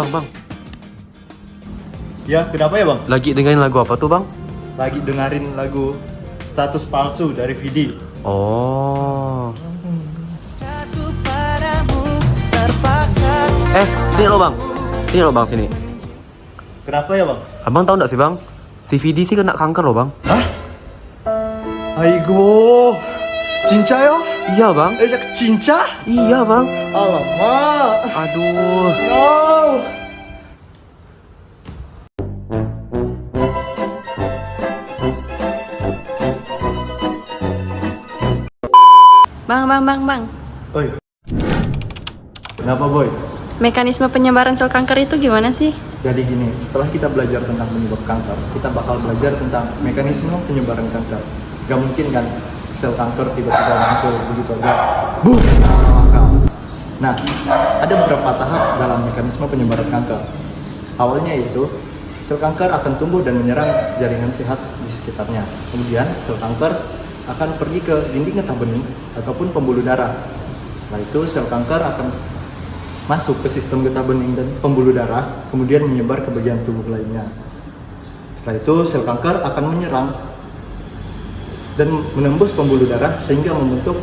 Bang. Ya, kenapa ya bang? Lagi dengerin lagu apa tuh, Bang? Lagi dengerin lagu Status Palsu dari Vidi. Oh. Satu padamu terpaksa. Sini lo, Bang. Sini. Kenapa ya bang? Abang tahu nggak sih, Bang? Si Vidi sih kena kanker loh, Bang. Hah? Aigo, cinca yo? Iya, Bang. Cinca? Iya, Bang. Alamak. Aduh. No. Bang. Oi. Kenapa boy? Mekanisme penyebaran sel kanker itu gimana sih? Jadi gini, setelah kita belajar tentang penyebab kanker, kita bakal belajar tentang mekanisme penyebaran kanker. Gak mungkin kan sel kanker tiba-tiba muncul begitu aja, boom, akal. Nah, ada beberapa tahap dalam mekanisme penyebaran kanker. Awalnya yaitu sel kanker akan tumbuh dan menyerang jaringan sehat di sekitarnya. Kemudian sel kanker akan pergi ke dinding getah bening ataupun pembuluh darah. Setelah itu sel kanker akan masuk ke sistem getah bening dan pembuluh darah, kemudian menyebar ke bagian tubuh lainnya. Setelah itu sel kanker akan menyerang dan menembus pembuluh darah sehingga membentuk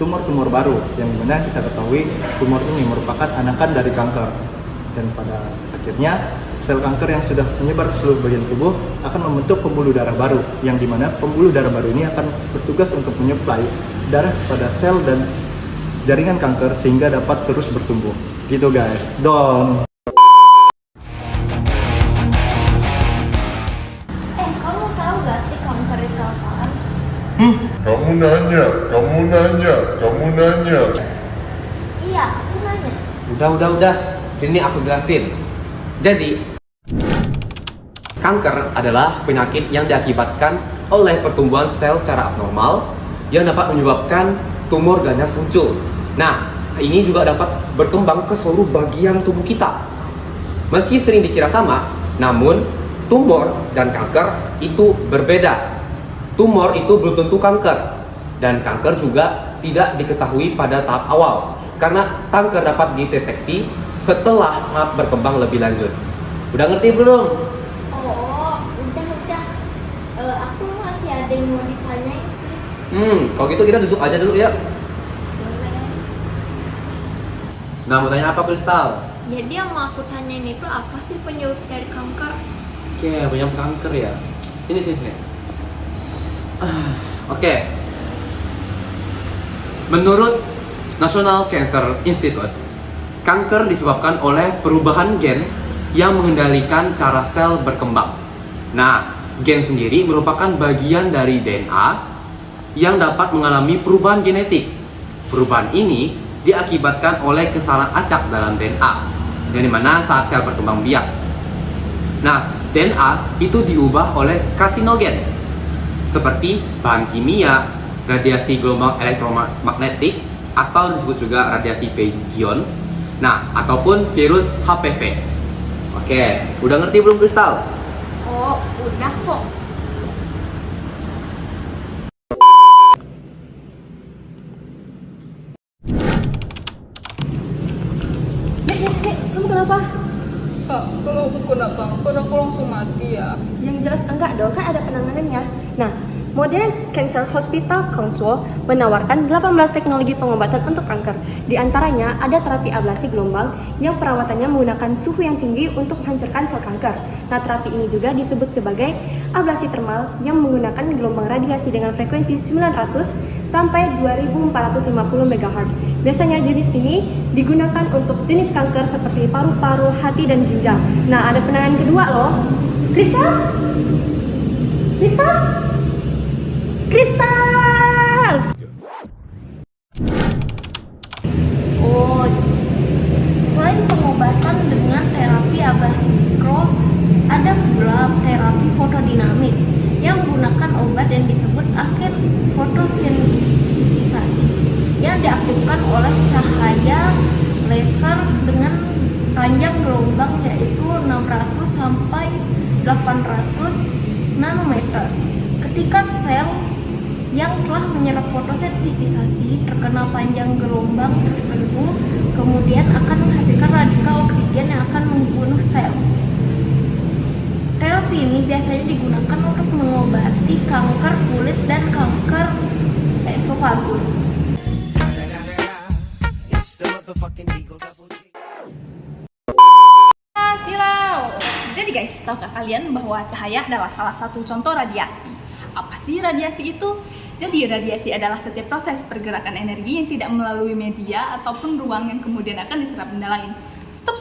tumor-tumor baru yang dimana kita ketahui tumor ini merupakan anakan dari kanker. Dan pada akhirnya sel kanker yang sudah menyebar ke seluruh bagian tubuh akan membentuk pembuluh darah baru yang dimana pembuluh darah baru ini akan bertugas untuk menyuplai darah pada sel dan jaringan kanker sehingga dapat terus bertumbuh. Gitu guys. Don. Kamu tahu gak sih kanker itu apaan? Kamu nanya. Iya, aku nanya. Udah. Sini aku jelasin. Jadi, kanker adalah penyakit yang diakibatkan oleh pertumbuhan sel secara abnormal yang dapat menyebabkan tumor ganas muncul. Nah, ini juga dapat berkembang ke seluruh bagian tubuh kita. Meski sering dikira sama, namun tumor dan kanker itu berbeda. Tumor itu belum tentu kanker, dan kanker juga tidak diketahui pada tahap awal, karena kanker dapat dideteksi setelah tahap berkembang lebih lanjut. Udah ngerti belum? Oh, udah. Aku masih ada yang mau ditanyain sih. Kalau gitu kita duduk aja dulu ya. Boleh. Nah, mau tanya apa, Kristal? Jadi yang mau aku tanyain itu apa sih penyebab dari kanker? Oke, banyak kanker ya. Sini. Oke. Menurut National Cancer Institute, kanker disebabkan oleh perubahan gen yang mengendalikan cara sel berkembang. Nah, gen sendiri merupakan bagian dari DNA yang dapat mengalami perubahan genetik. Perubahan ini diakibatkan oleh kesalahan acak dalam DNA, yang dimana saat sel berkembang biak. Nah, DNA itu diubah oleh karsinogen, seperti bahan kimia, radiasi gelombang elektromagnetik, atau disebut juga radiasi pion, nah, ataupun virus HPV. Oke, udah ngerti belum, Kristal? Oh, udah kok. Dek, kamu kenapa? Kak, kalau aku kena kanker aku langsung mati ya. Yang jelas enggak dong, kan ada penanganannya. Nah, Modern Cancer Hospital Council menawarkan 18 teknologi pengobatan untuk kanker. Di antaranya ada terapi ablasi gelombang yang perawatannya menggunakan suhu yang tinggi untuk menghancurkan sel kanker. Nah, terapi ini juga disebut sebagai ablasi termal yang menggunakan gelombang radiasi dengan frekuensi 900 sampai 2450 MHz. Biasanya jenis ini digunakan untuk jenis kanker seperti paru-paru, hati, dan ginjal. Nah, ada penanganan kedua loh. Kristal? Oh, selain pengobatan dengan terapi ablasi mikro, ada pula terapi fotodinamik yang menggunakan obat yang disebut agen fotosensitisasi yang diaktifkan oleh cahaya laser dengan panjang gelombang yaitu 600 sampai 800 nanometer. Ketika sel yang telah menyerap fotosensitisasi terkena panjang gelombang tertentu, kemudian akan menghasilkan radikal oksigen yang akan membunuh sel. Terapi ini biasanya digunakan untuk mengobati kanker kulit dan kanker esofagus. Silau. Jadi guys, tahukah kalian bahwa cahaya adalah salah satu contoh radiasi? Apa sih radiasi itu? Jadi radiasi adalah setiap proses pergerakan energi yang tidak melalui media ataupun ruang yang kemudian akan diserap benda lain. Stop.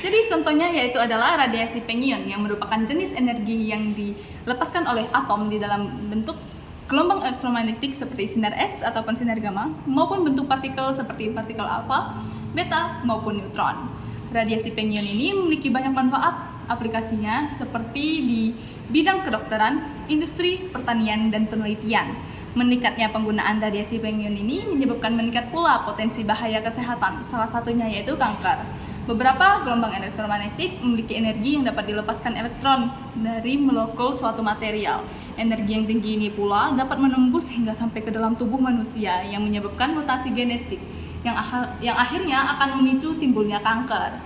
Jadi contohnya yaitu adalah radiasi pengion yang merupakan jenis energi yang dilepaskan oleh atom di dalam bentuk gelombang elektromagnetik seperti sinar X ataupun sinar gamma maupun bentuk partikel seperti partikel alfa, beta maupun neutron. Radiasi pengion ini memiliki banyak manfaat aplikasinya seperti di bidang kedokteran, industri, pertanian, dan penelitian. Meningkatnya penggunaan radiasi pengion ini menyebabkan meningkat pula potensi bahaya kesehatan, salah satunya yaitu kanker. Beberapa gelombang elektromagnetik memiliki energi yang dapat dilepaskan elektron dari molekul suatu material. Energi yang tinggi ini pula dapat menembus hingga sampai ke dalam tubuh manusia yang menyebabkan mutasi genetik yang akhirnya akan memicu timbulnya kanker.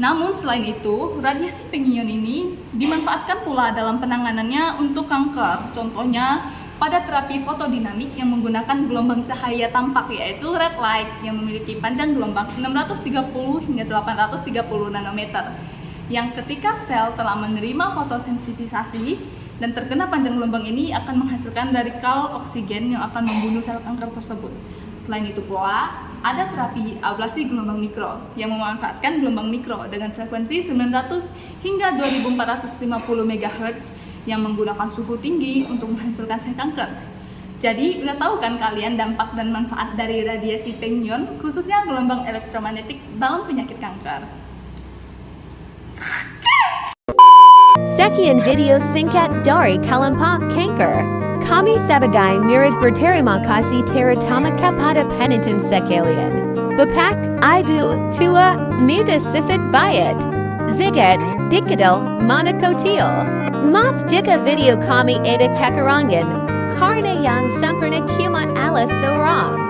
Namun selain itu, radiasi pengion ini dimanfaatkan pula dalam penanganannya untuk kanker. Contohnya pada terapi fotodinamik yang menggunakan gelombang cahaya tampak yaitu red light yang memiliki panjang gelombang 630 hingga 830 nanometer. Yang ketika sel telah menerima fotosensitisasi dan terkena panjang gelombang ini akan menghasilkan radikal oksigen yang akan membunuh sel kanker tersebut. Selain itu pula, ada terapi ablasi gelombang mikro yang memanfaatkan gelombang mikro dengan frekuensi 900 hingga 2450 MHz yang menggunakan suhu tinggi untuk menghancurkan sel kanker. Jadi, udah tahu kan kalian dampak dan manfaat dari radiasi pengion, khususnya gelombang elektromagnetik dalam penyakit kanker. Sekian video singkat dari Kelompok Kanker. Kami sebagai murid berterima kasih terutama kepada penitin sekalian. Bapak, Ibu, Tua, Mida Sisit Bayat, Zigat, Dikadil, Monakotil. Maaf jika video kami ada kekurangan, karena yang sempurna cuma Allah seorang.